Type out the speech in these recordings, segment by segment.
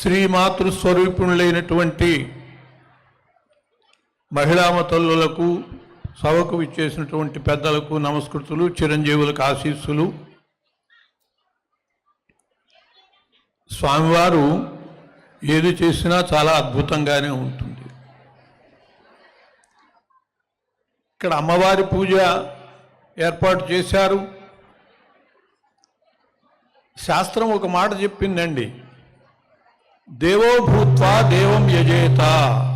శ్రీమాతృస్వరూపులైనటువంటి మహిళామ తల్లులకు సభకు విచ్చేసినటువంటి పెద్దలకు నమస్కృతులు, చిరంజీవులకు ఆశీస్సులు. స్వామివారు ఏది చేసినా చాలా అద్భుతంగానే ఉంటుంది. ఇక్కడ అమ్మవారి పూజ ఏర్పాటు చేశారు. శాస్త్రం ఒక మాట చెప్పిందండి, దేవో భూత్వా దేవం యజేత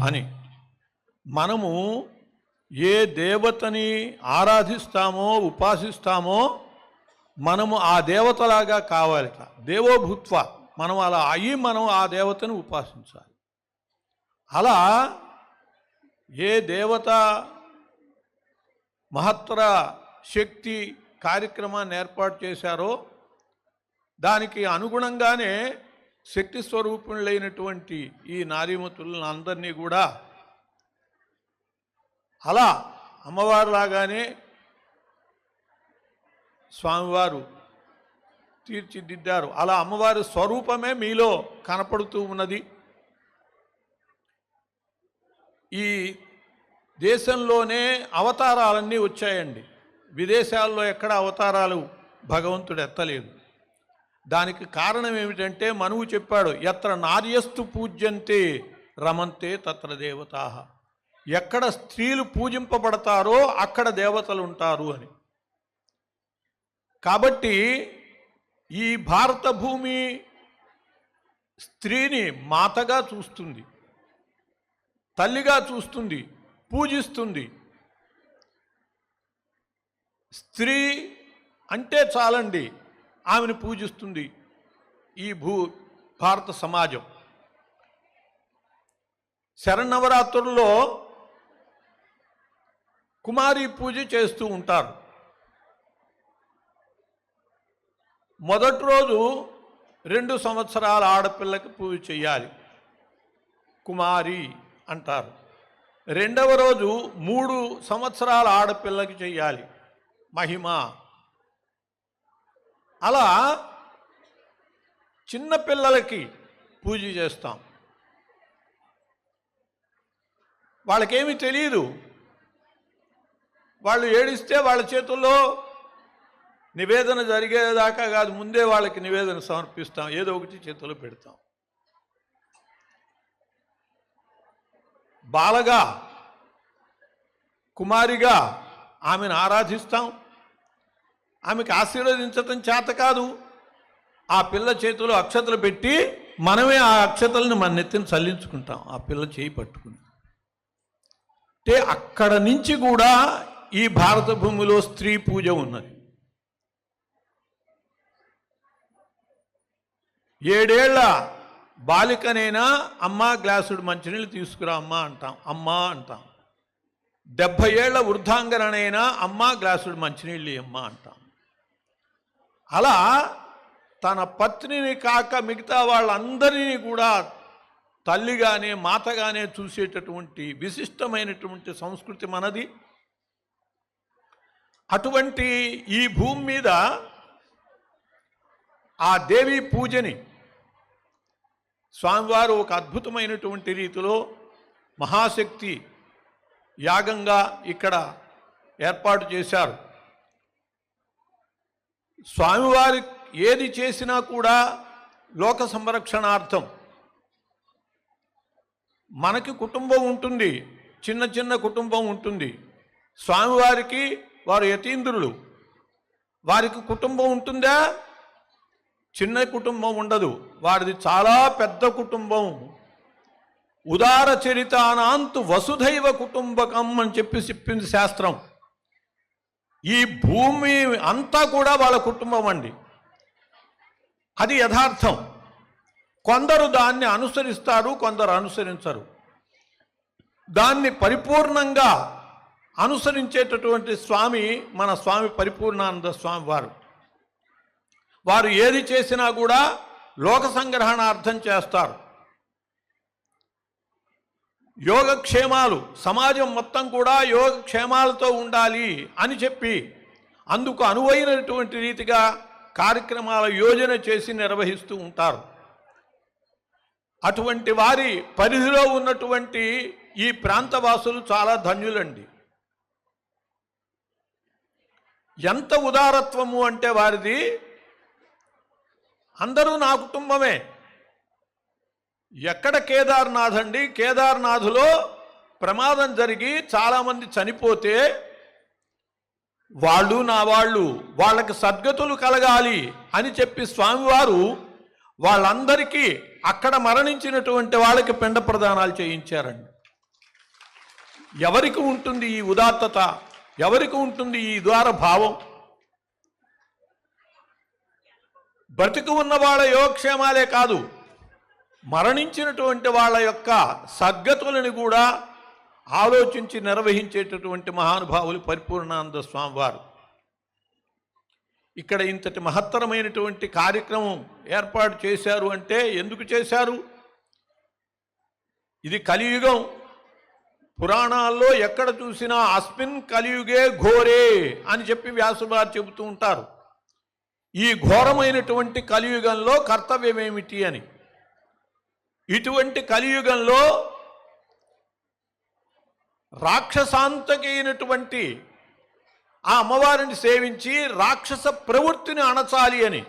అని. మనము ఏ దేవతని ఆరాధిస్తామో ఉపాసిస్తామో మనము ఆ దేవతలాగా కావాలిట. దేవో భూత్వా, మనం అలా అయ్యి మనం ఆ దేవతను ఉపాసించాలి. అలా ఏ దేవత మహత్తర శక్తి కార్యక్రమాన్ని ఏర్పాటు చేశారో దానికి అనుగుణంగానే శక్తి స్వరూపులైనటువంటి ఈ నారీమతులను అందరినీ కూడా అలా అమ్మవారిలాగానే స్వామివారు తీర్చిదిద్దారు. అలా అమ్మవారి స్వరూపమే మీలో కనపడుతూ ఉన్నది. ఈ దేశంలోనే అవతారాలన్నీ వచ్చాయండి. విదేశాల్లో ఎక్కడ అవతారాలు భగవంతుడు ఎత్తలేదు. దానికి కారణం ఏమిటంటే మనువు చెప్పాడు, యత్ర నార్యస్తు పూజ్యంతే రమంతే తత్ర దేవతాః. ఎక్కడ స్త్రీలు పూజింపబడతారో అక్కడ దేవతలు ఉంటారు అని. కాబట్టి ఈ భారత భూమి స్త్రీని మాతగా చూస్తుంది, తల్లిగా చూస్తుంది, పూజిస్తుంది. స్త్రీ అంటే చాలండి, ఆమెను పూజిస్తుంది ఈ భారత సమాజం. శరన్నవరాత్రుల్లో కుమారి పూజ చేస్తూ ఉంటారు. మొదటి రోజు 2 సంవత్సరాల ఆడపిల్లకి పూజ చేయాలి, కుమారి అంటారు. రెండవ రోజు 3 సంవత్సరాల ఆడపిల్లకి చేయాలి, మహిమ. అలా చిన్నపిల్లలకి పూజ చేస్తాం. వాళ్ళకేమీ తెలియదు. వాళ్ళు ఏడిస్తే వాళ్ళ చేతుల్లో నివేదన జరిగేదాకా కాదు, ముందే వాళ్ళకి నివేదన సమర్పిస్తాం, ఏదో ఒకటి చేతుల్లో పెడతాం. బాలగా కుమారిగా ఆమెను ఆరాధిస్తాం. ఆమెకు ఆశీర్వదించటం చేత కాదు, ఆ పిల్ల చేతిలో అక్షతలు పెట్టి మనమే ఆ అక్షతలను మన నెత్తిని చల్లించుకుంటాం ఆ పిల్ల చేయి పట్టుకుని. అంటే అక్కడ నుంచి కూడా ఈ భారత భూమిలో స్త్రీ పూజ ఉన్నది. 7 ఏళ్ల బాలికనైనా అమ్మ గ్లాసుడు మంచినీళ్ళు తీసుకురా అమ్మ అంటాం, అమ్మ అంటాం. 70 ఏళ్ల వృద్ధాంగనైనా అమ్మ గ్లాసుడు మంచినీళ్ళు అమ్మ అంటాం. అలా తన పత్నిని కాక మిగతా వాళ్ళందరినీ కూడా తల్లిగానే మాతగానే చూసేటటువంటి విశిష్టమైనటువంటి సంస్కృతి మనది. అటువంటి ఈ భూమి మీద ఆ దేవి పూజని స్వామివారు ఒక అద్భుతమైనటువంటి రీతిలో మహాశక్తి యాగంగా ఇక్కడ ఏర్పాటు చేశారు. స్వామివారి ఏది చేసినా కూడా లోక సంరక్షణార్థం. మనకి కుటుంబం ఉంటుంది, చిన్న చిన్న కుటుంబం ఉంటుంది. స్వామివారికి వారు యతీంద్రులు, వారికి కుటుంబం ఉంటుందా? చిన్న కుటుంబం ఉండదు, వారిది చాలా పెద్ద కుటుంబం. ఉదార చరితానాంతు వసుధైవ కుటుంబకం అని చెప్పింది శాస్త్రం. ఈ భూమి అంతా కూడా వాళ్ళ కుటుంబం అండి. అది యథార్థం. కొందరు దాన్ని అనుసరిస్తారు, కొందరు అనుసరించరు. దాన్ని పరిపూర్ణంగా అనుసరించేటటువంటి స్వామి మన స్వామి పరిపూర్ణానంద స్వామి వారు. వారు ఏది చేసినా కూడా లోక సంగ్రహణార్థం చేస్తారు. యోగక్షేమాలు, సమాజం మొత్తం కూడా యోగక్షేమాలతో ఉండాలి అని చెప్పి అందుకు అనువైనటువంటి రీతిగా కార్యక్రమాల యోజన చేసి నిర్వహిస్తూ ఉంటారు. అటువంటి వారి పరిధిలో ఉన్నటువంటి ఈ ప్రాంతవాసులు చాలా ధన్యులండి. ఎంత ఉదారత్వము అంటే వారిది, అందరూ నా కుటుంబమే. ఎక్కడ కేదార్నాథ్ అండి, కేదార్నాథ్లో ప్రమాదం జరిగి చాలామంది చనిపోతే వాళ్ళు నా వాళ్ళు, వాళ్ళకి సద్గతులు కలగాలి అని చెప్పి స్వామివారు వాళ్ళందరికీ అక్కడ మరణించినటువంటి వాళ్ళకి పిండ ప్రదానాలు చేయించారండి. ఎవరికి ఉంటుంది ఈ ఉదాత్తత, ఎవరికి ఉంటుంది ఈ ఉదార భావం? బ్రతికి ఉన్న వాళ్ళ యోగక్షేమాలే కాదు, మరణించినటువంటి వాళ్ళ యొక్క సద్గతులను కూడా ఆలోచించి నిర్వహించేటటువంటి మహానుభావులు పరిపూర్ణానంద స్వామివారు. ఇక్కడ ఇంతటి మహత్తరమైనటువంటి కార్యక్రమం ఏర్పాటు చేశారు అంటే ఎందుకు చేశారు? ఇది కలియుగం. పురాణాల్లో ఎక్కడ చూసినా అస్మిన్ కలియుగే ఘోరే అని చెప్పి వ్యాసువారు చెబుతూ ఉంటారు. ఈ ఘోరమైనటువంటి కలియుగంలో కర్తవ్యం ఏమిటి అని. ఇటువంటి కలియుగంలో రాక్షసాంతకైనటువంటి ఆ అమ్మవారిని సేవించి రాక్షస ప్రవృత్తిని అణచాలి అని.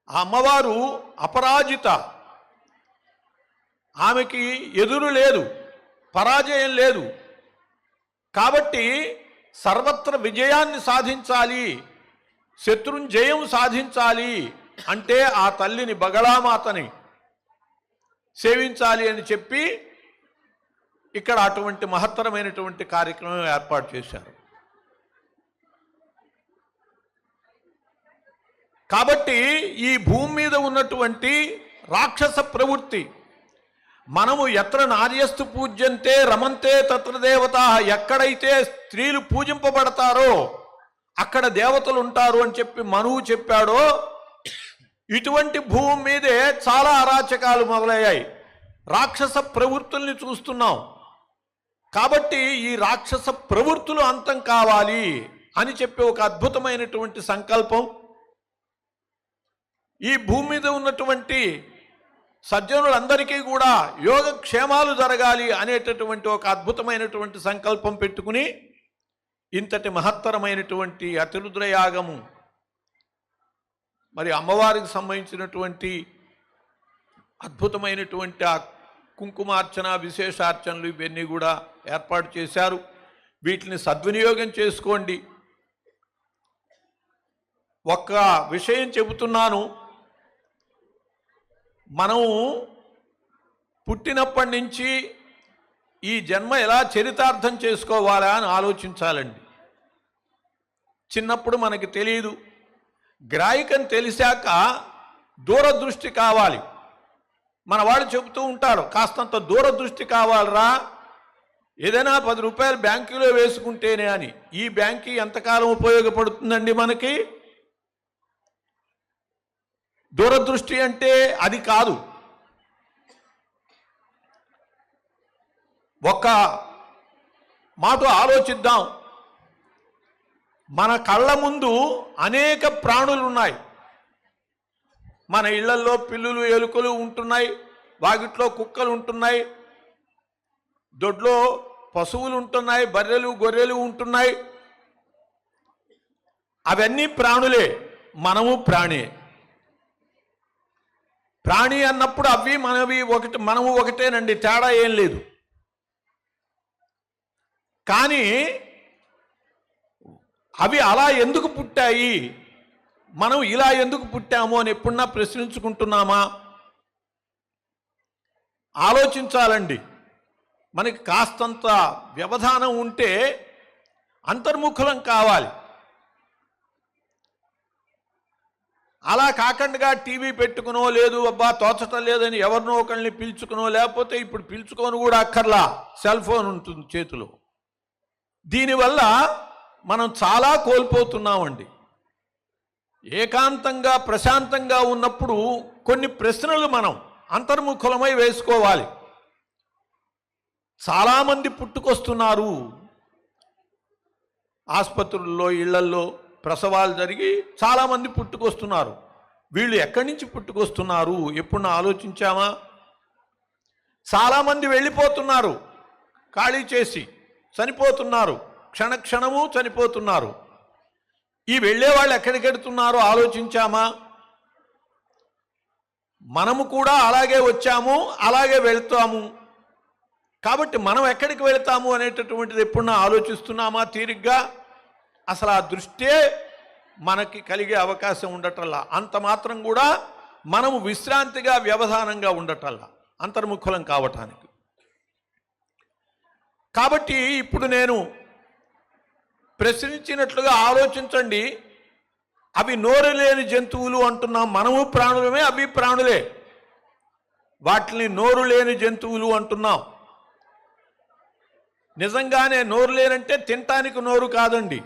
ఆ అమ్మవారు అపరాజిత, ఆమెకి ఎదురు లేదు, పరాజయం లేదు. కాబట్టి సర్వత్ర విజయాన్ని సాధించాలి, శత్రుంజయం సాధించాలి అంటే ఆ తల్లిని బగళామాతని సేవించాలి అని చెప్పి ఇక్కడ అటువంటి మహత్తరమైనటువంటి కార్యక్రమం ఏర్పాటు చేశారు. కాబట్టి ఈ భూమి మీద ఉన్నటువంటి రాక్షస ప్రవృత్తి, మనము ఎత్ర నార్యస్తు పూజ్యంతే రమంతే తత్ర దేవత, ఎక్కడైతే స్త్రీలు పూజింపబడతారో అక్కడ దేవతలు ఉంటారు అని చెప్పి మనువు చెప్పాడో, ఇటువంటి భూమి మీదే చాలా అరాచకాలు మొదలయ్యాయి. రాక్షస ప్రవృత్తుల్ని చూస్తున్నాం. కాబట్టి ఈ రాక్షస ప్రవృత్తులు అంతం కావాలి అని చెప్పి ఒక అద్భుతమైనటువంటి సంకల్పం, ఈ భూమి మీద ఉన్నటువంటి సజ్జనులందరికీ కూడా యోగక్షేమాలు జరగాలి అనేటటువంటి ఒక అద్భుతమైనటువంటి సంకల్పం పెట్టుకుని ఇంతటి మహత్తరమైనటువంటి అతిరుద్రయాగము, మరి అమ్మవారికి సంబంధించినటువంటి అద్భుతమైనటువంటి ఆ కుంకుమార్చన, విశేషార్చనలు ఇవన్నీ కూడా ఏర్పాటు చేశారు. వీటిని సద్వినియోగం చేసుకోండి. ఒక్క విషయం చెబుతున్నాను, మనం పుట్టినప్పటి నుంచి ఈ జన్మ ఎలా చరితార్థం చేసుకోవాలా అని ఆలోచించాలండి. చిన్నప్పుడు మనకి తెలియదు, గ్రాహికం తెలిసాక దూరదృష్టి కావాలి. మన వాళ్ళు చెబుతూ ఉంటారు, కాస్తంత దూరదృష్టి కావాలరా, ఏదైనా 10 రూపాయలు బ్యాంకులో వేసుకుంటేనే అని. ఈ బ్యాంకు ఎంతకాలం ఉపయోగపడుతుందండి మనకి? దూరదృష్టి అంటే అది కాదు. ఒక్క మాట ఆలోచిద్దాం. మన కళ్ళ ముందు అనేక ప్రాణులు ఉన్నాయి. మన ఇళ్లల్లో పిల్లులు, ఎలుకలు ఉంటున్నాయి, వాకిట్లో కుక్కలు ఉంటున్నాయి, దొడ్లో పశువులు ఉంటున్నాయి, బర్రెలు, గొర్రెలు ఉంటున్నాయి. అవన్నీ ప్రాణులే, మనము ప్రాణే. ప్రాణి అన్నప్పుడు అవి మనవి ఒకటి, మనము ఒకటేనండి, తేడా ఏం లేదు. కానీ అవి అలా ఎందుకు పుట్టాయి, మనం ఇలా ఎందుకు పుట్టాము అని ఎప్పుడన్నా ప్రశ్నించుకుంటున్నామా? ఆలోచించాలండి. మనకి కాస్తంత వ్యవధానం ఉంటే అంతర్ముఖులం కావాలి. అలా కాకుండా టీవీ పెట్టుకునో, లేదు అబ్బా తోచటం లేదని ఎవరినో ఒకరిని పిలుచుకునో, లేకపోతే ఇప్పుడు పిలుచుకొని కూడా అక్కర్లా, సెల్ ఫోన్ ఉంటుంది చేతిలో. దీనివల్ల మనం చాలా కోల్పోతున్నామండి. ఏకాంతంగా ప్రశాంతంగా ఉన్నప్పుడు కొన్ని ప్రశ్నలు మనం అంతర్ముఖులమై వేసుకోవాలి. చాలామంది పుట్టుకొస్తున్నారు, ఆసుపత్రుల్లో, ఇళ్లల్లో ప్రసవాలు జరిగి చాలామంది పుట్టుకొస్తున్నారు. వీళ్ళు ఎక్కడి నుంచి పుట్టుకొస్తున్నారు ఎప్పుడు ఆలోచించామా? చాలామంది వెళ్ళిపోతున్నారు, ఖాళీ చేసి చనిపోతున్నారు, క్షణక్షణము చనిపోతున్నారు. ఈ వెళ్ళే వాళ్ళు ఎక్కడికి వెడుతున్నారో ఆలోచించామా? మనము కూడా అలాగే వచ్చాము, అలాగే వెళ్తాము. కాబట్టి మనం ఎక్కడికి వెళ్తాము అనేటటువంటిది ఎప్పుడన్నా ఆలోచిస్తున్నామా తీరిగ్గా? అసలు ఆ దృష్టే మనకి కలిగే అవకాశం ఉండటల్లా. అంత మాత్రం కూడా మనము విశ్రాంతిగా వ్యవధానంగా ఉండటల్లా, అంతర్ముఖులం కావటానికి. కాబట్టి ఇప్పుడు నేను ప్రశ్నించినట్లుగా ఆలోచించండి. అవి నోరు లేని జంతువులు అంటున్నాం, మనము ప్రాణులమే, అవి ప్రాణులే. వాటిని నోరు లేని జంతువులు అంటున్నాం. నిజంగానే నోరు లేనంటే తినటానికి నోరు కాదండి,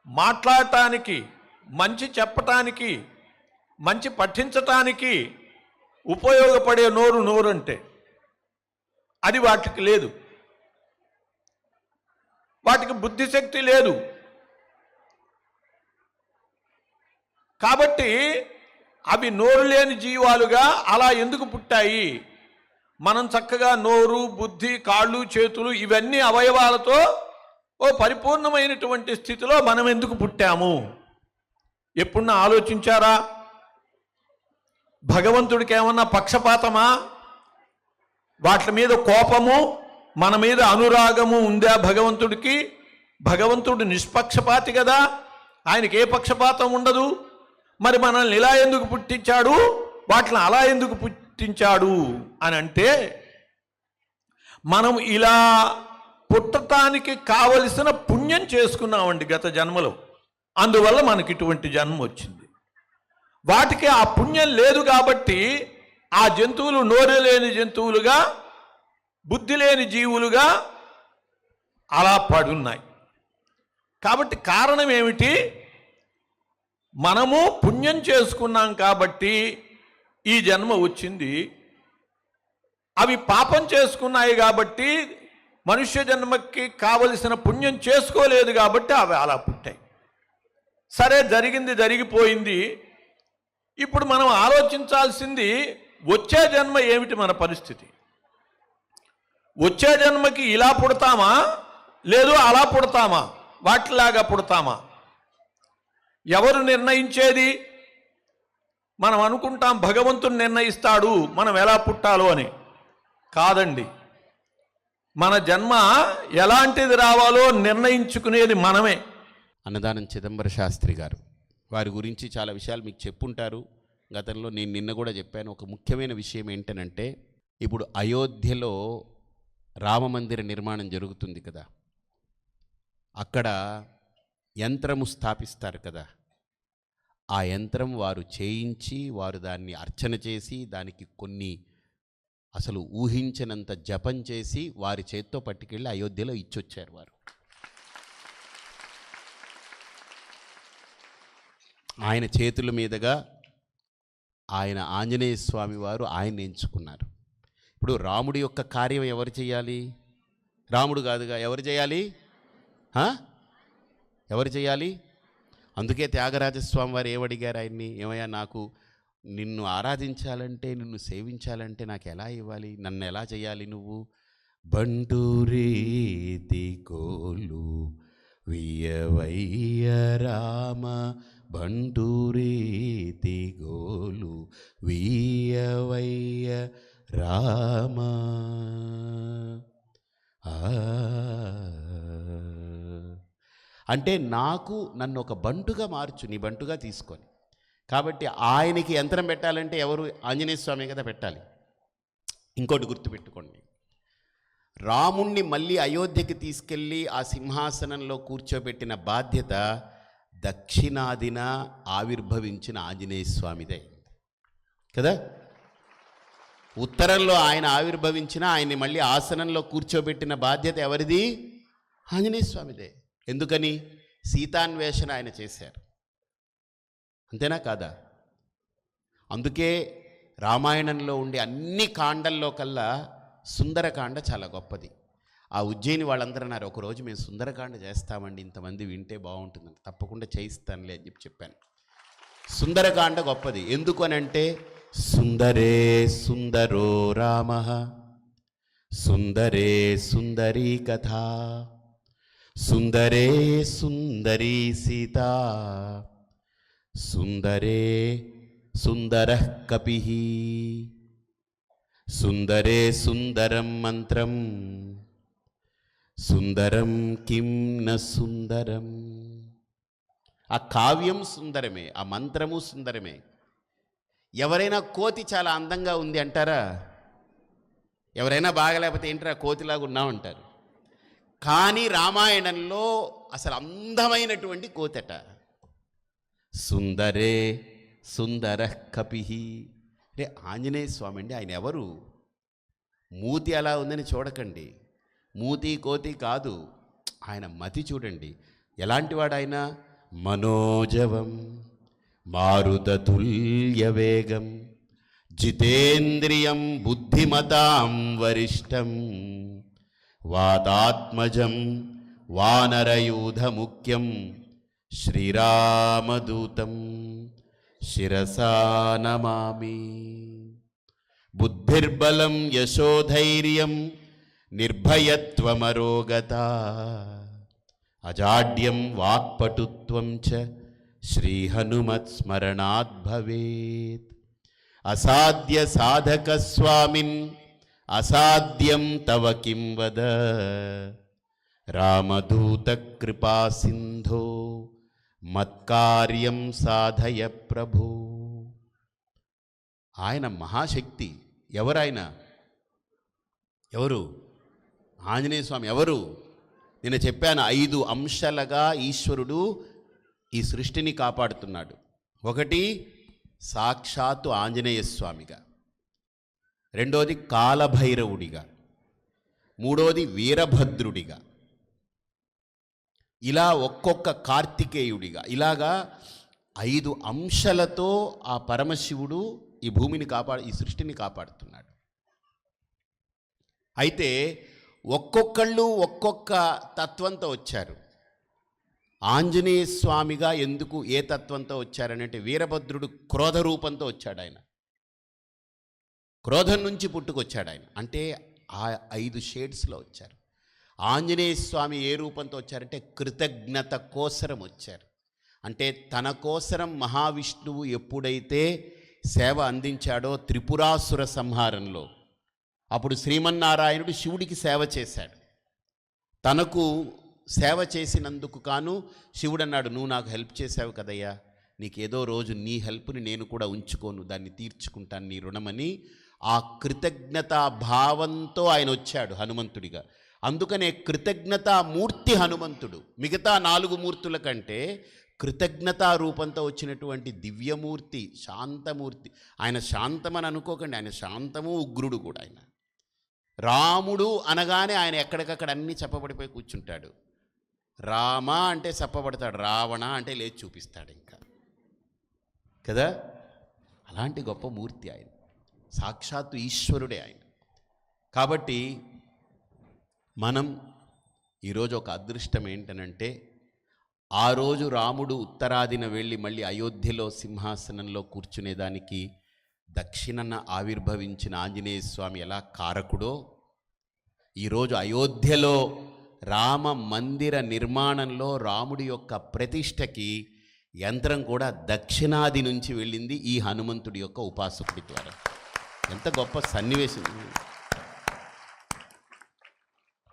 మాట్లాడటానికి, మంచి చెప్పటానికి, మంచి పఠించటానికి ఉపయోగపడే నోరు అంటే. అది వాటికి లేదు. వాటికి బుద్ధిశక్తి లేదు. కాబట్టి అవి నోరు లేని జీవాలుగా అలా ఎందుకు పుట్టాయి? మనం చక్కగా నోరు, బుద్ధి, కాళ్ళు, చేతులు ఇవన్నీ అవయవాలతో ఓ పరిపూర్ణమైనటువంటి స్థితిలో మనం ఎందుకు పుట్టాము ఎప్పుడన్నా ఆలోచించారా? భగవంతుడికి ఏమన్నా పక్షపాతమా? వాటి మీద కోపము, మన మీద అనురాగము ఉందా భగవంతుడికి? భగవంతుడు నిష్పక్షపాతి కదా, ఆయనకి ఏ పక్షపాతం ఉండదు. మరి మనల్ని ఇలా ఎందుకు పుట్టించాడు, వాటిని అలా ఎందుకు పుట్టించాడు అని అంటే, మనం ఇలా పుట్టటానికి కావలసిన పుణ్యం చేసుకున్నామండి గత జన్మలో. అందువల్ల మనకి ఇటువంటి జన్మ వచ్చింది. వాటికి ఆ పుణ్యం లేదు కాబట్టి ఆ జంతువులు నోరు లేని జంతువులుగా, బుద్ధి లేని జీవులుగా అలా పడున్నాయి. కాబట్టి కారణం ఏమిటి? మనము పుణ్యం చేసుకున్నాం కాబట్టి ఈ జన్మ వచ్చింది. అవి పాపం చేసుకున్నాయి కాబట్టి, మనుష్య జన్మకి కావలసిన పుణ్యం చేసుకోలేదు కాబట్టి అవి అలా పుట్టాయి. సరే, జరిగింది జరిగిపోయింది. ఇప్పుడు మనం ఆలోచించాల్సింది వచ్చే జన్మ ఏమిటి మన పరిస్థితి? వచ్చే జన్మకి ఇలా పుడతామా, లేదు అలా పుడతామా, వాటిలాగా పుడతామా? ఎవరు నిర్ణయించేది? మనం అనుకుంటాం భగవంతుడు నిర్ణయిస్తాడు మనం ఎలా పుట్టాలో అని. కాదండి, మన జన్మ ఎలాంటిది రావాలో నిర్ణయించుకునేది మనమే. అన్నదానం చిదంబర శాస్త్రి గారు, వారి గురించి చాలా విషయాలు మీకు చెప్పుంటారు గతంలో. నేను నిన్న కూడా చెప్పాను. ఒక ముఖ్యమైన విషయం ఏంటనంటే, ఇప్పుడు అయోధ్యలో రామమందిర నిర్మాణం జరుగుతుంది కదా, అక్కడ యంత్రము స్థాపిస్తారు కదా, ఆ యంత్రం వారు చేయించి, వారు దాన్ని అర్చన చేసి, దానికి కొన్ని అసలు ఊహించనంత జపం చేసి వారి చేత్తో పట్టుకెళ్ళి అయోధ్యలో ఇచ్చొచ్చారు వారు. ఆయన చేతుల మీదుగా ఆయన ఆంజనేయ స్వామి వారు ఆయన ఎంచుకున్నారు. ఇప్పుడు రాముడి యొక్క కార్యం ఎవరు చేయాలి? రాముడు కాదుగా, ఎవరు చేయాలి? ఎవరు చేయాలి? అందుకే త్యాగరాజస్వామి వారు ఏమడిగారు ఆయన్ని, ఏమయ్యా నాకు నిన్ను ఆరాధించాలంటే, నిన్ను సేవించాలంటే నాకు ఎలా ఇవ్వాలి, నన్ను ఎలా చేయాలి నువ్వు? బంటూరీతి కోలు వియవయ్య రామ, బంటూరీతి గోలు వియవయ్య రామ. అంటే నన్ను ఒక బంటుగా మార్చు, నీ బంటుగా తీసుకొని. కాబట్టి ఆయనకి యంత్రం పెట్టాలంటే ఎవరు? ఆంజనేయ స్వామి కదా పెట్టాలి. ఇంకోటి గుర్తుపెట్టుకోండి, రాముణ్ణి మళ్ళీ అయోధ్యకి తీసుకెళ్ళి ఆ సింహాసనంలో కూర్చోబెట్టిన బాధ్యత దక్షిణాదిన ఆవిర్భవించిన ఆంజనేయ స్వామిదే కదా. ఉత్తరంలో ఆయన ఆవిర్భవించిన, ఆయన్ని మళ్ళీ ఆసనంలో కూర్చోబెట్టిన బాధ్యత ఎవరిది? ఆంజనేయ స్వామిదే. ఎందుకని? సీతాన్వేషణ ఆయన చేశారు, అంతేనా కాదా? అందుకే రామాయణంలో ఉండే అన్ని కాండల్లో కల్లా సుందరకాండ చాలా గొప్పది. ఆ ఉజ్జయిని వాళ్ళందరూ అన్నారు, ఒకరోజు మేము సుందరకాండ చేస్తామండి, ఇంతమంది వింటే బాగుంటుందని. తప్పకుండా చేయిస్తానులే అని చెప్పాను. సుందరకాండ గొప్పది. ఎందుకు అనంటే సుందరే సుందరో రామ, సుందరే సుందరీ కథ, సుందరే సుందరీ సీత, సుందరే సుందర కపి, సుందరే సుందరం మంత్రం, సుందరం కిం న సుందరం. ఆ కావ్యం సుందరమే, ఆ మంత్రము సుందరమే. ఎవరైనా కోతి చాలా అందంగా ఉంది అంటారా? ఎవరైనా బాగలేకపోతే ఏంట్రా కోతిలాగా ఉన్నావు అంటారు. కానీ రామాయణంలో అసలు అందమైనటువంటి కోతట. సుందరే సుందర కపి. అంటే ఆంజనేయ స్వామి అండి. ఆయన ఎవరు? మూతి అలా ఉందని చూడకండి, మూతి కోతి కాదు, ఆయన మతి చూడండి. ఎలాంటివాడు ఆయన? మనోజవం మారుతతుల్యవేగం జితేంద్రియం బుద్ధిమతాం వరిష్టం వాతాత్మజం వానరయూధముఖ్యం శ్రీరామదూతం శిరసా నమామి. బుద్ధిర్బలం యశోధైర్యం నిర్భయత్వమరోగత అజాడ్యం వాక్పటుత్వం చ శ్రీహనుమత్స్మరణాత్ భవేత్. అసాధ్య సాధక స్వామిన్ అసాధ్యం తవ కిం వద రామదూత కృపా సింధో మత్కార్యం సాధయ ప్రభు. ఆయన మహాశక్తి. ఎవరాయన? ఎవరు? ఆంజనేయ స్వామి. ఎవరు? నేను చెప్పాను 5 అంశాలుగా ఈశ్వరుడు ఈ సృష్టిని కాపాడుతున్నాడు. ఒకటి సాక్షాత్తు ఆంజనేయ స్వామిగా, రెండోది కాలభైరవుడిగా, మూడోది వీరభద్రుడిగా, ఇలా ఒక్కొక్క కార్తికేయుడిగా, ఇలాగా 5 అంశాలతో ఆ పరమశివుడు ఈ భూమిని ఈ సృష్టిని కాపాడుతున్నాడు. అయితే ఒక్కొక్కళ్ళు ఒక్కొక్క తత్వంతో వచ్చారు. ఆంజనేయ స్వామిగా ఎందుకు ఏ తత్వంతో వచ్చారనంటే వీరభద్రుడు క్రోధ రూపంతో వచ్చాడు. ఆయన క్రోధం నుంచి పుట్టుకొచ్చాడు. ఆయన అంటే ఆ 5 షేడ్స్లో వచ్చారు. ఆంజనేయ స్వామి ఏ రూపంతో వచ్చారంటే కృతజ్ఞత కోసరం వచ్చారు. అంటే తన కోసరం మహావిష్ణువు ఎప్పుడైతే సేవ అందించాడో త్రిపురాసుర సంహారంలో, అప్పుడు శ్రీమన్నారాయణుడు శివుడికి సేవ చేశాడు. తనకు సేవ చేసినందుకు కాను శివుడు అన్నాడు, నువ్వు నాకు హెల్ప్ చేసావు కదయ్యా, నీకేదో రోజు నీ హెల్ప్ని నేను కూడా ఉంచుకోను, దాన్ని తీర్చుకుంటాను నీ రుణమని ఆ కృతజ్ఞతా భావంతో ఆయన వచ్చాడు హనుమంతుడిగా. అందుకనే కృతజ్ఞతామూర్తి హనుమంతుడు. మిగతా 4 మూర్తుల కంటే కృతజ్ఞతా రూపంతో వచ్చినటువంటి దివ్యమూర్తి, శాంతమూర్తి. ఆయన శాంతమని అనుకోకండి, ఆయన శాంతము ఉగ్రుడు కూడా. ఆయన రాముడు అనగానే ఆయన ఎక్కడికక్కడ అన్నీ చెప్పబడిపోయి కూర్చుంటాడు. రామ అంటే చెప్పబడతాడు, రావణ అంటే లేచి చూపిస్తాడు ఇంకా కదా. అలాంటి గొప్ప మూర్తి ఆయన, సాక్షాత్తు ఈశ్వరుడే ఆయన. కాబట్టి మనం ఈరోజు ఒక అదృష్టం ఏంటనంటే, ఆ రోజు రాముడు ఉత్తరాదిన వెళ్ళి మళ్ళీ అయోధ్యలో సింహాసనంలో కూర్చునేదానికి దక్షిణన ఆవిర్భవించిన ఆంజనేయ స్వామి ఎలా కారకుడో, ఈరోజు అయోధ్యలో రామ మందిర నిర్మాణంలో రాముడి యొక్క ప్రతిష్టకి యంత్రం కూడా దక్షిణాది నుంచి వెళ్ళింది ఈ హనుమంతుడి యొక్క ఉపాసకుడి ద్వారా. ఎంత గొప్ప సన్నివేశం!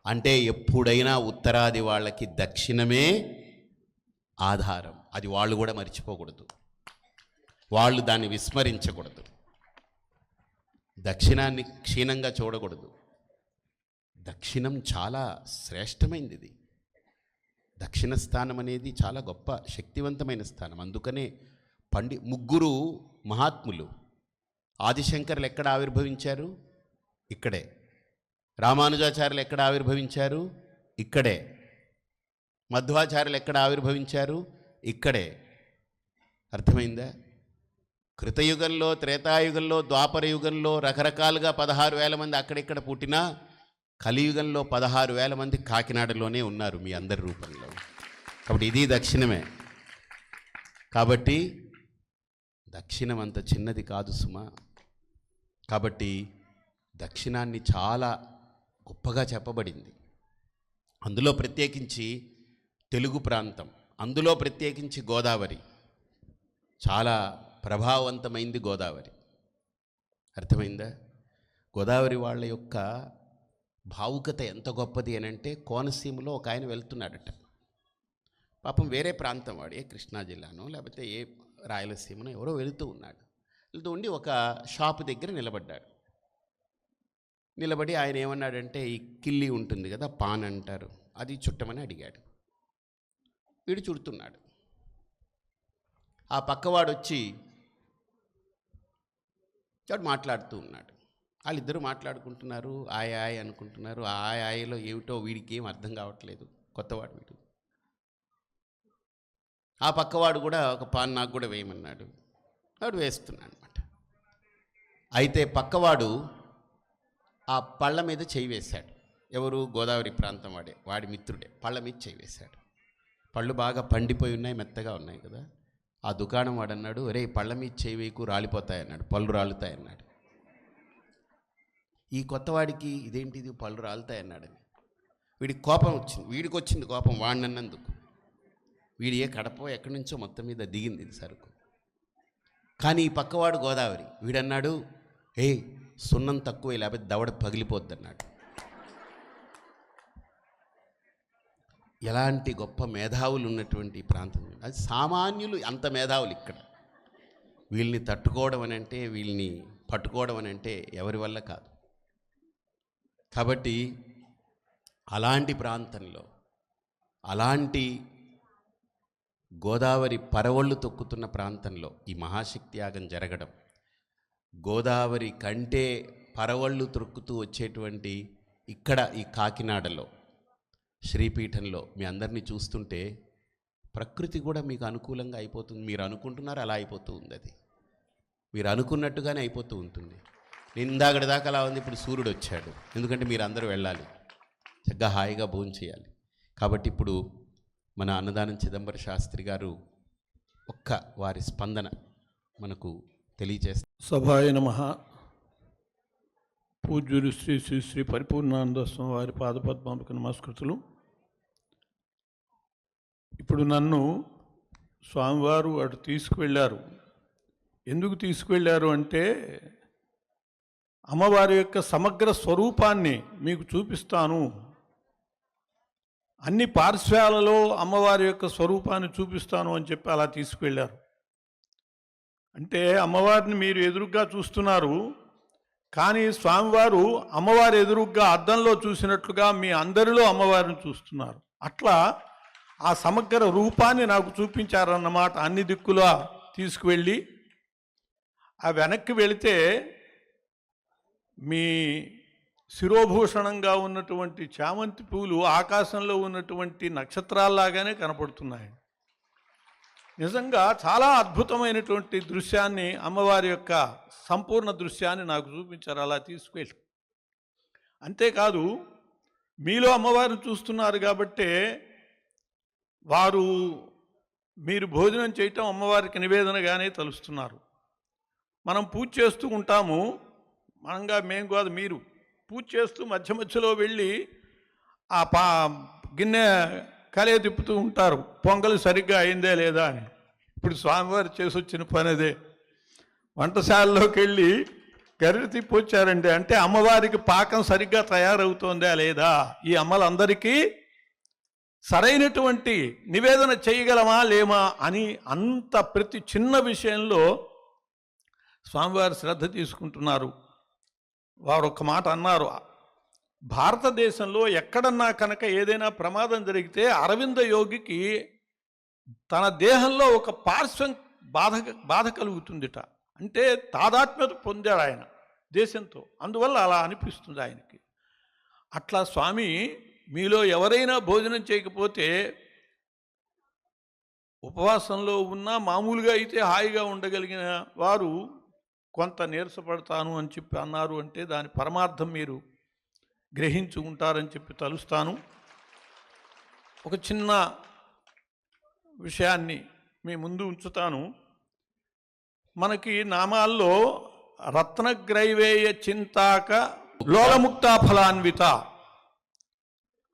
అంటే ఎప్పుడైనా ఉత్తరాది వాళ్ళకి దక్షిణమే ఆధారం. అది వాళ్ళు కూడా మర్చిపోకూడదు, వాళ్ళు దాన్ని విస్మరించకూడదు, దక్షిణాన్ని క్షీణంగా చూడకూడదు. దక్షిణం చాలా శ్రేష్టమైనది. ఇది దక్షిణ స్థానం అనేది చాలా గొప్ప శక్తివంతమైన స్థానం. అందుకనే 3 మహాత్ములు, ఆదిశంకరులు ఎక్కడ ఆవిర్భవించారు? ఇక్కడే. రామానుజాచార్యులు ఎక్కడ ఆవిర్భవించారు? ఇక్కడే. మధ్వాచార్యులు ఎక్కడ ఆవిర్భవించారు? ఇక్కడే. అర్థమైందా? కృతయుగంలో, త్రేతాయుగంలో, ద్వాపర యుగంలో రకరకాలుగా 16,000 మంది అక్కడిక్కడ పుట్టినా కలియుగంలో 16,000 మంది కాకినాడలోనే ఉన్నారు మీ అందరి రూపంలో. కాబట్టి ఇది దక్షిణమే. కాబట్టి దక్షిణం అంత చిన్నది కాదు సుమా. కాబట్టి దక్షిణాన్ని చాలా గొప్పగా చెప్పబడింది. అందులో ప్రత్యేకించి తెలుగు ప్రాంతం, అందులో ప్రత్యేకించి గోదావరి, చాలా ప్రభావవంతమైంది గోదావరి. అర్థమైందా? గోదావరి వాళ్ళ యొక్క భావుకత ఎంత గొప్పది అని అంటే, కోనసీమలో ఒక ఆయన వెళ్తున్నాడట. పాపం వేరే ప్రాంతం వాడు, ఏ కృష్ణా జిల్లానో లేకపోతే ఏ రాయలసీమనో ఎవరో వెళుతూ ఉన్నాడు. వెళ్తూ ఉండి ఒక షాపు దగ్గర నిలబడ్డాడు. నిలబడి ఆయన ఏమన్నాడంటే, ఈ కిల్లి ఉంటుంది కదా, పాన్ అంటారు, అది చుట్టమని అడిగాడు. వీడు చుడుతున్నాడు. ఆ పక్కవాడు వచ్చి వాడు మాట్లాడుతూ ఉన్నాడు. వాళ్ళిద్దరూ మాట్లాడుకుంటున్నారు, ఆయ్ ఆయ్ అనుకుంటున్నారు. ఆ ఆయలో ఏమిటో వీడికి ఏం అర్థం కావట్లేదు, కొత్తవాడు వీడు. ఆ పక్కవాడు కూడా ఒక పాన్ నాకు కూడా వేయమన్నాడు. వాడు వేస్తున్నాడు అనమాట. అయితే పక్కవాడు ఆ పళ్ళ మీద చేయి వేశాడు. ఎవరు? గోదావరి ప్రాంతం వాడే, వాడి మిత్రుడే. పళ్ళ మీద చేయి వేశాడు. పళ్ళు బాగా పండిపోయి ఉన్నాయి, మెత్తగా ఉన్నాయి కదా. ఆ దుకాణం వాడు అన్నాడు, ఒరే పళ్ళ మీద చేయి వేయకు, రాలిపోతాయన్నాడు, పళ్ళు రాలుతాయన్నాడు. ఈ కొత్తవాడికి ఇదేంటిది పళ్ళు రాలుతాయన్నాడని వీడికి కోపం వచ్చింది. వీడికి వచ్చింది కోపం వాడినన్నందుకు. వీడి ఏ కడపో ఎక్కడి నుంచో మొత్తం మీద దిగింది ఇది సరుకు. కానీ ఈ పక్కవాడు గోదావరి, వీడన్నాడు, ఏ సున్నం తక్కువ, లేకపోతే దవడ పగిలిపోద్ది అన్నాడు. ఎలాంటి గొప్ప మేధావులు ఉన్నటువంటి ప్రాంతం అది. సామాన్యులు అంత మేధావులు ఇక్కడ. వీళ్ళని తట్టుకోవడం అని అంటే, వీళ్ళని పట్టుకోవడం అని అంటే ఎవరి వల్ల కాదు. కాబట్టి అలాంటి ప్రాంతంలో, అలాంటి గోదావరి పరవళ్ళు తొక్కుతున్న ప్రాంతంలో ఈ మహాశక్తి యాగం జరగడం, గోదావరి కంటే పరవళ్ళు తొక్కుతూ వచ్చేటువంటి ఇక్కడ ఈ కాకినాడలో శ్రీపీఠంలో మీ అందరినీ చూస్తుంటే ప్రకృతి కూడా మీకు అనుకూలంగా అయిపోతుంది. మీరు అనుకుంటున్నారు, అలా అయిపోతూ ఉంది. అది మీరు అనుకున్నట్టుగానే అయిపోతూ ఉంటుంది. ఇందాకటి దాకా అలా ఉంది, ఇప్పుడు సూర్యుడు వచ్చాడు. ఎందుకంటే మీరు అందరూ వెళ్ళాలి, చక్కగా హాయిగా భోజనం చేయాలి. కాబట్టి ఇప్పుడు మన అన్నదానం చిదంబర శాస్త్రి గారు ఒక్క వారి స్పందన మనకు తెలియజేస్తారు. సభాయ నమః. పూజ్యులు శ్రీ శ్రీ శ్రీ పరిపూర్ణానంద స్వామి వారి పాదపద్మములకు నమస్కృతులు. ఇప్పుడు నన్ను స్వామివారు అటు తీసుకువెళ్ళారు. ఎందుకు తీసుకువెళ్ళారు అంటే, అమ్మవారి యొక్క సమగ్ర స్వరూపాన్ని మీకు చూపిస్తాను, అన్ని పార్శ్వాలలో అమ్మవారి యొక్క స్వరూపాన్ని చూపిస్తాను అని చెప్పి అలా తీసుకువెళ్ళారు. అంటే అమ్మవారిని మీరు ఎదురుగ్గా చూస్తున్నారు, కానీ స్వామివారు అమ్మవారి ఎదురుగ్గా అద్దంలో చూసినట్లుగా మీ అందరిలో అమ్మవారిని చూస్తున్నారు. అట్లా ఆ సమగ్ర రూపాన్ని నాకు చూపించారన్నమాట. అన్ని దిక్కులా తీసుకువెళ్ళి ఆ వెనక్కి వెళితే మీ శిరోభూషణంగా ఉన్నటువంటి చామంతి పూలు ఆకాశంలో ఉన్నటువంటి నక్షత్రాల్లాగానే కనపడుతున్నాయి. నిజంగా చాలా అద్భుతమైనటువంటి దృశ్యాన్ని, అమ్మవారి యొక్క సంపూర్ణ దృశ్యాన్ని నాకు చూపించారు అలా తీసుకెళ్ళి. అంతేకాదు, మీలో అమ్మవారిని చూస్తున్నారు కాబట్టే మీరు భోజనం చేయటం అమ్మవారికి నివేదనగానే తలుస్తున్నారు. మనం పూజ చేస్తూ ఉంటాము, మేము కాదు, మీరు పూజ చేస్తూ మధ్య మధ్యలో వెళ్ళి ఆ గిన్నె కలే తిప్పుతూ ఉంటారు, పొంగల్ సరిగ్గా అయిందే లేదా అని. ఇప్పుడు స్వామివారు చేసి వచ్చిన పని అదే. వంటశాలలోకి వెళ్ళి గరిటె తిప్పి వచ్చారండి అంటే అమ్మవారికి పాకం సరిగ్గా తయారవుతోందా లేదా, ఈ అమ్మలందరికీ సరైనటువంటి నివేదన చేయగలమా లేమా అని అంత ప్రతి చిన్న విషయంలో స్వామివారు శ్రద్ధ తీసుకుంటున్నారు. వారు ఒక మాట అన్నారు, భారతదేశంలో ఎక్కడన్నా కనుక ఏదైనా ప్రమాదం జరిగితే అరవింద యోగికి తన దేహంలో ఒక పార్శ్వం బాధ కలుగుతుందిట. అంటే తాదాత్మ్యత పొందాడు ఆయన దేశంతో, అందువల్ల అలా అనిపిస్తుంది ఆయనకి. అట్లా స్వామి మీలో ఎవరైనా భోజనం చేయకపోతే, ఉపవాసంలో ఉన్నా మామూలుగా అయితే హాయిగా ఉండగలిగిన వారు కొంత నీరసపడతాను అని చెప్పి అన్నారు అంటే దాని పరమార్థం మీరు గ్రహించి ఉంటారని చెప్పి తలుస్తాను. ఒక చిన్న విషయాన్ని మీ ముందు ఉంచుతాను. మనకి నామాల్లో రత్నగ్రైవేయ చింతాక లోలముక్తా ఫలాన్విత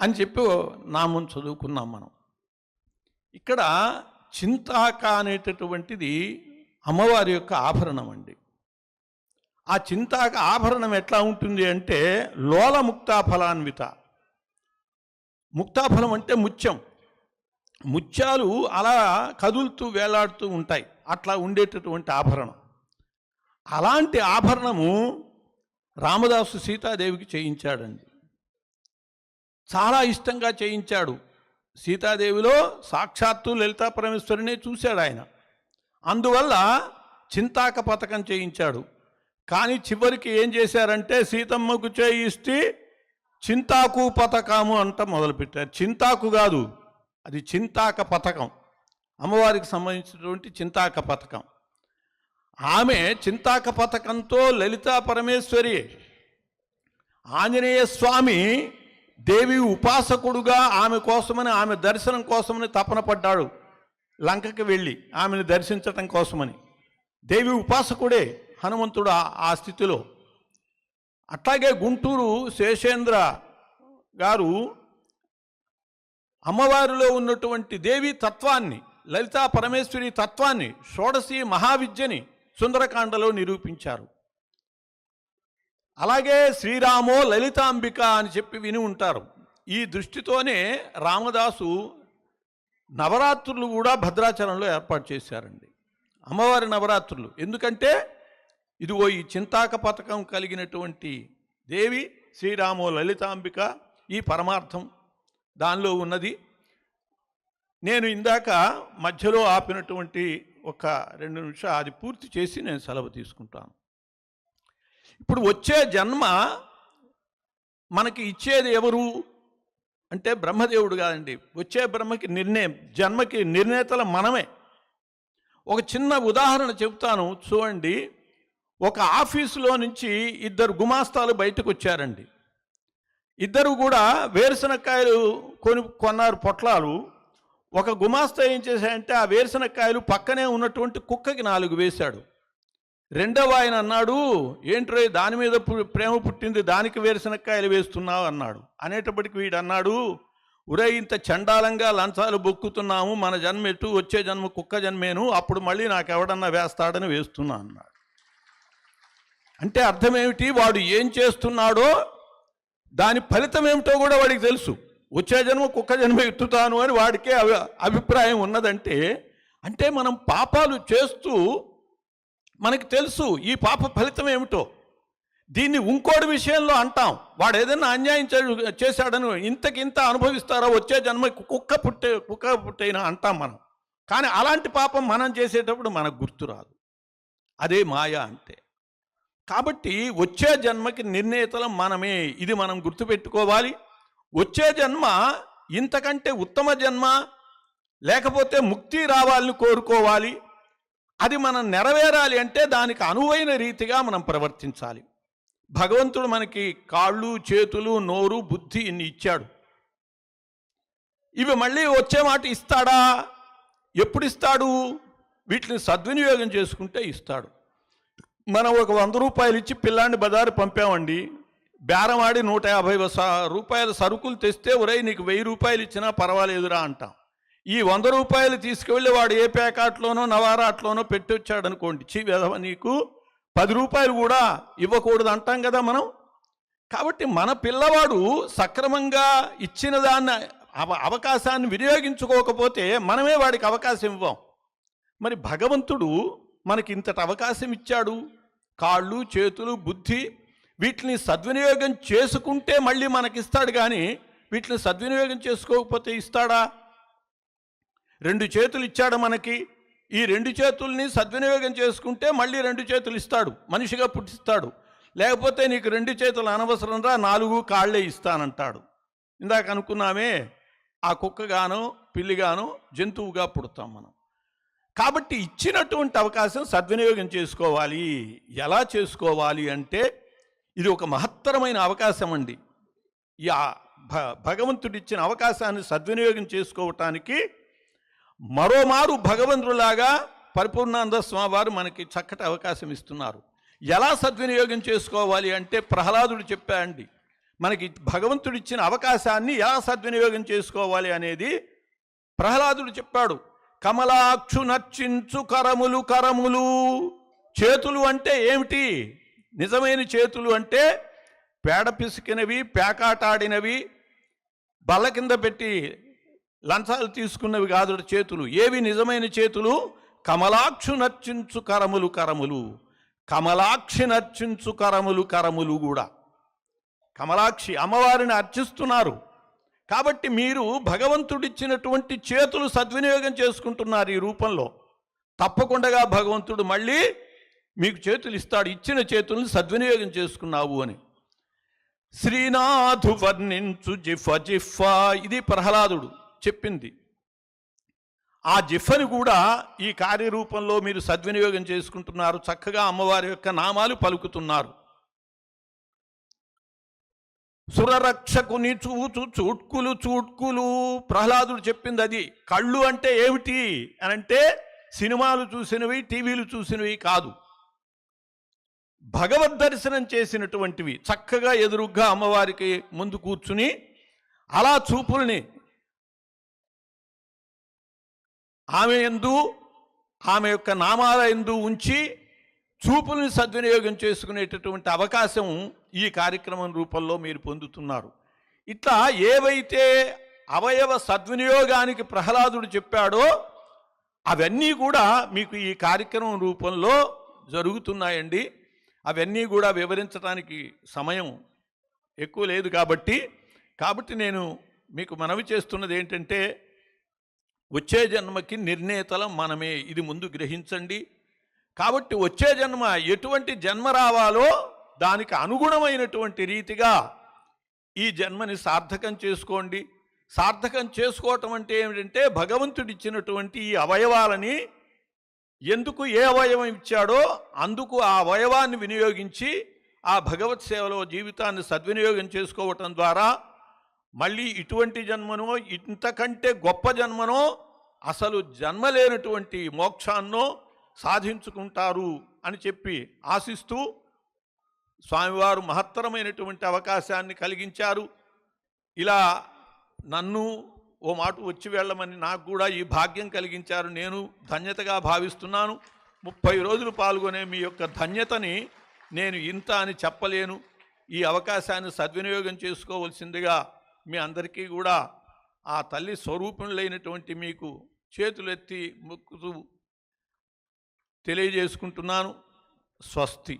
అని చెప్పి నామం చదువుకున్నాం మనం. ఇక్కడ చింతాక అనేటటువంటిది అమ్మవారి యొక్క ఆభరణం అండి. ఆ చింతాక ఆభరణం ఎట్లా ఉంటుంది అంటే లోలముక్తా ఫలాన్విత. ముక్తాఫలం అంటే ముత్యం. ముత్యాలు అలా కదులుతూ వేలాడుతూ ఉంటాయి, అట్లా ఉండేటటువంటి ఆభరణం. అలాంటి ఆభరణము రామదాసు సీతాదేవికి చేయించాడండి. చాలా ఇష్టంగా చేయించాడు. సీతాదేవిలో సాక్షాత్తు లలితా పరమేశ్వరినే చూశాడు ఆయన. అందువల్ల చింతాక పథకం చేయించాడు. కానీ చివరికి ఏం చేశారంటే సీతమ్మకు చేయిస్తే చింతాకు పథకము అంట మొదలుపెట్టారు. చింతాకు కాదు, అది చింతాక పథకం, అమ్మవారికి సంబంధించినటువంటి చింతాక పథకం. ఆమె చింతాక పథకంతో లలితా పరమేశ్వరి ఆంజనేయ స్వామి దేవి ఉపాసకుడుగా ఆమె కోసమని, ఆమె దర్శనం కోసమని తపన పడ్డాడు. లంకకి వెళ్ళి ఆమెను దర్శించటం కోసమని. దేవి ఉపాసకుడే హనుమంతుడు ఆ స్థితిలో. అట్లాగే గుంటూరు శేషేంద్ర గారు అమ్మవారిలో ఉన్నటువంటి దేవి తత్వాన్ని, లలితా పరమేశ్వరి తత్వాన్ని, షోడశి మహావిద్యని సుందరకాండలో నిరూపించారు. అలాగే శ్రీరామో లలితాంబిక అని చెప్పి విని ఉంటారు. ఈ దృష్టితోనే రామదాసు నవరాత్రులు కూడా భద్రాచలంలో ఏర్పాటు చేశారండి, అమ్మవారి నవరాత్రులు. ఎందుకంటే ఇదిగో ఈ చింతాక పథకం కలిగినటువంటి దేవి శ్రీరామో లలితాంబిక, ఈ పరమార్థం దానిలో ఉన్నది. నేను ఇందాక మధ్యలో ఆపినటువంటి ఒక 2 నిమిషాలు అది పూర్తి చేసి నేను సెలవు తీసుకుంటాను. ఇప్పుడు వచ్చే జన్మ మనకి ఇచ్చేది ఎవరు అంటే బ్రహ్మదేవుడు కాదండి. వచ్చే జన్మకి నిర్ణేతల మనమే. ఒక చిన్న ఉదాహరణ చెబుతాను చూడండి. ఒక ఆఫీసులో నుంచి 2 గుమాస్తాలు బయటకు వచ్చారండి. ఇద్దరు కూడా వేరుశనక్కాయలు కొన్నారు పొట్లాలు. ఒక గుమాస్తా ఏం చేశాడంటే ఆ వేరుశనక్కాయలు పక్కనే ఉన్నటువంటి కుక్కకి 4 వేశాడు. రెండవ ఆయన అన్నాడు, ఏంట్రో దాని మీద ప్రేమ పుట్టింది, దానికి వేరుశనక్కాయలు వేస్తున్నావు అన్నాడు. అనేటప్పటికి వీడు అన్నాడు, ఉరే ఇంత చండాలంగా లంచాలు బొక్కుతున్నాము, మన జన్మ ఎటు, వచ్చే జన్మ కుక్క జన్మేను, అప్పుడు మళ్ళీ నాకు ఎవడన్నా వేస్తాడని వేస్తున్నా అన్నాడు. అంటే అర్థమేమిటి, వాడు ఏం చేస్తున్నాడో దాని ఫలితం ఏమిటో కూడా వాడికి తెలుసు. వచ్చే జన్మ కుక్క జన్మ ఎత్తుతాను అని వాడికే అభిప్రాయం ఉన్నదంటే, అంటే మనం పాపాలు చేస్తూ మనకి తెలుసు ఈ పాప ఫలితం ఏమిటో. దీన్ని ఇంకోటి విషయంలో అంటాం, వాడు ఏదైనా అన్యాయం చేశాడని ఇంతకింత అనుభవిస్తారా, వచ్చే జన్మ కుక్క పుట్టైనా అంటాం మనం. కానీ అలాంటి పాపం మనం చేసేటప్పుడు మనకు గుర్తురాదు. అదే మాయ అంటే. కాబట్టి వచ్చే జన్మకి నిర్ణేతలం మనమే, ఇది మనం గుర్తుపెట్టుకోవాలి. వచ్చే జన్మ ఇంతకంటే ఉత్తమ జన్మ, లేకపోతే ముక్తి రావాలని కోరుకోవాలి. అది మనం నెరవేరాలి అంటే దానికి అనువైన రీతిగా మనం ప్రవర్తించాలి. భగవంతుడు మనకి కాళ్ళు, చేతులు, నోరు, బుద్ధి ఇన్ని ఇచ్చాడు. ఇవి మళ్ళీ వచ్చే మాట ఇస్తాడా? ఎప్పుడు ఇస్తాడు? వీటిని సద్వినియోగం చేసుకుంటే ఇస్తాడు. మనం ఒక 100 రూపాయలు ఇచ్చి పిల్లాన్ని బజారు పంపామండి. బేరం ఆడి 150 రూపాయల సరుకులు తెస్తే, ఒరే నీకు 1000 రూపాయలు ఇచ్చినా పర్వాలేదురా అంటాం. ఈ 100 రూపాయలు తీసుకువెళ్ళి వాడు ఏ పేకాట్లోనో నవారాట్లోనో పెట్టి వచ్చాడు అనుకోండి, వెధవ నీకు 10 రూపాయలు కూడా ఇవ్వకూడదు అంటాం కదా మనం. కాబట్టి మన పిల్లవాడు సక్రమంగా ఇచ్చిన దాన్ని అవకాశాన్ని వినియోగించుకోకపోతే మనమే వాడికి అవకాశం ఇవ్వం. మరి భగవంతుడు మనకి ఇంతటి అవకాశం ఇచ్చాడు, కాళ్ళు, చేతులు, బుద్ధి, వీటిని సద్వినియోగం చేసుకుంటే మళ్ళీ మనకిస్తాడు. కానీ వీటిని సద్వినియోగం చేసుకోకపోతే ఇస్తాడా? 2 చేతులు ఇచ్చాడు మనకి. ఈ 2 చేతుల్ని సద్వినియోగం చేసుకుంటే మళ్ళీ 2 చేతులు ఇస్తాడు, మనిషిగా పుట్టిస్తాడు. లేకపోతే నీకు 2 చేతులు అనవసరం రా, 4 కాళ్ళే ఇస్తానంటాడు. ఇందాక అనుకున్నామే, ఆ కుక్కగానో పిల్లిగానో జంతువుగా పుడతాం మనం. కాబట్టి ఇచ్చినటువంటి అవకాశం సద్వినియోగం చేసుకోవాలి. ఎలా చేసుకోవాలి అంటే ఇది ఒక మహత్తరమైన అవకాశం అండి. ఈ భగవంతుడిచ్చిన అవకాశాన్ని సద్వినియోగం చేసుకోవటానికి మరోమారు భగవంతుడిలాగా పరిపూర్ణానంద స్వామి వారు మనకి చక్కటి అవకాశం ఇస్తున్నారు. ఎలా సద్వినియోగం చేసుకోవాలి అంటే ప్రహ్లాదుడు చెప్పాడండి. మనకి భగవంతుడు ఇచ్చిన అవకాశాన్ని ఎలా సద్వినియోగం చేసుకోవాలి అనేది ప్రహ్లాదుడు చెప్పాడు. కమలాక్షు నర్చించు కరములు కరములు. చేతులు అంటే ఏమిటి? నిజమైన చేతులు అంటే పేడ పిసికినవి, పేకాటాడినవి, బల్ల కింద పెట్టి లంచాలు తీసుకున్నవి కాదు చేతులు. ఏవి నిజమైన చేతులు? కమలాక్షు నర్చించు కరములు కరములు. కమలాక్షి నర్చించు కరములు కరములు కూడా. కమలాక్షి అమ్మవారిని అర్చిస్తున్నారు కాబట్టి మీరు భగవంతుడిచ్చినటువంటి చేతులు సద్వినియోగం చేసుకుంటున్నారు. ఈ రూపంలో తప్పకుండా భగవంతుడు మళ్ళీ మీకు చేతులు ఇస్తాడు. ఇచ్చిన చేతులను సద్వినియోగం చేసుకున్నావు అని. శ్రీనాథు వర్ణించు జిఫ జిఫ. ఇది ప్రహ్లాదుడు చెప్పింది. ఆ జిఫ్ఫని కూడా ఈ కార్యరూపంలో మీరు సద్వినియోగం చేసుకుంటున్నారు. చక్కగా అమ్మవారి యొక్క నామాలు పలుకుతున్నారు. సురరక్షకుని చూచు చూట్కులు చూట్కులు. ప్రహ్లాదుడు చెప్పింది అది. కళ్ళు అంటే ఏమిటి అని అంటే సినిమాలు చూసినవి, టీవీలు చూసినవి కాదు, భగవద్ దర్శనం చేసినటువంటివి. చక్కగా ఎదురుగ్గా అమ్మవారికి ముందు కూర్చుని అలా చూపుల్ని ఆమె యందు, ఆమె యొక్క నామాల యందు ఉంచి చూపుల్ని సద్వినియోగం చేసుకునేటటువంటి అవకాశం ఈ కార్యక్రమం రూపంలో మీరు పొందుతున్నారు. ఇట్లా ఏవైతే అవయవ సద్వినియోగానికి ప్రహ్లాదుడు చెప్పాడో అవన్నీ కూడా మీకు ఈ కార్యక్రమం రూపంలో జరుగుతున్నాయండి. అవన్నీ కూడా వివరించడానికి సమయం ఎక్కువ లేదు కాబట్టి నేను మీకు మనవి చేస్తున్నది ఏంటంటే వచ్చే జన్మకి నిర్ణేతలం మనమే. ఇది ముందు గ్రహించండి. కాబట్టి వచ్చే జన్మ ఎటువంటి జన్మ రావాలో దానికి అనుగుణమైనటువంటి రీతిగా ఈ జన్మని సార్థకం చేసుకోండి. సార్థకం చేసుకోవటం అంటే ఏమిటంటే భగవంతుడిచ్చినటువంటి ఈ అవయవాలని ఎందుకు ఏ అవయవం ఇచ్చాడో అందుకు ఆ అవయవాన్ని వినియోగించి ఆ భగవత్ సేవలో జీవితాన్ని సద్వినియోగం చేసుకోవటం ద్వారా మళ్ళీ ఇటువంటి జన్మనో ఇంతకంటే గొప్ప జన్మనో అసలు జన్మ లేనటువంటి మోక్షాన్నో సాధించుకుంటారు అని చెప్పి ఆశిస్తూ స్వామివారు మహత్తరమైనటువంటి అవకాశాన్ని కలిగించారు. ఇలా నన్ను ఓ మాట వచ్చి వెళ్ళమని నాకు కూడా ఈ భాగ్యం కలిగించారు. నేను ధన్యతగా భావిస్తున్నాను. 30 రోజులు పాల్గొనే మీ యొక్క ధన్యతని నేను ఇంత అని చెప్పలేను. ఈ అవకాశాన్ని సద్వినియోగం చేసుకోవలసిందిగా మీ అందరికీ కూడా ఆ తల్లి స్వరూపంలైనటువంటి మీకు చేతులెత్తి మొక్కుతూ తెలియజేసుకుంటున్నాను. స్వస్తి.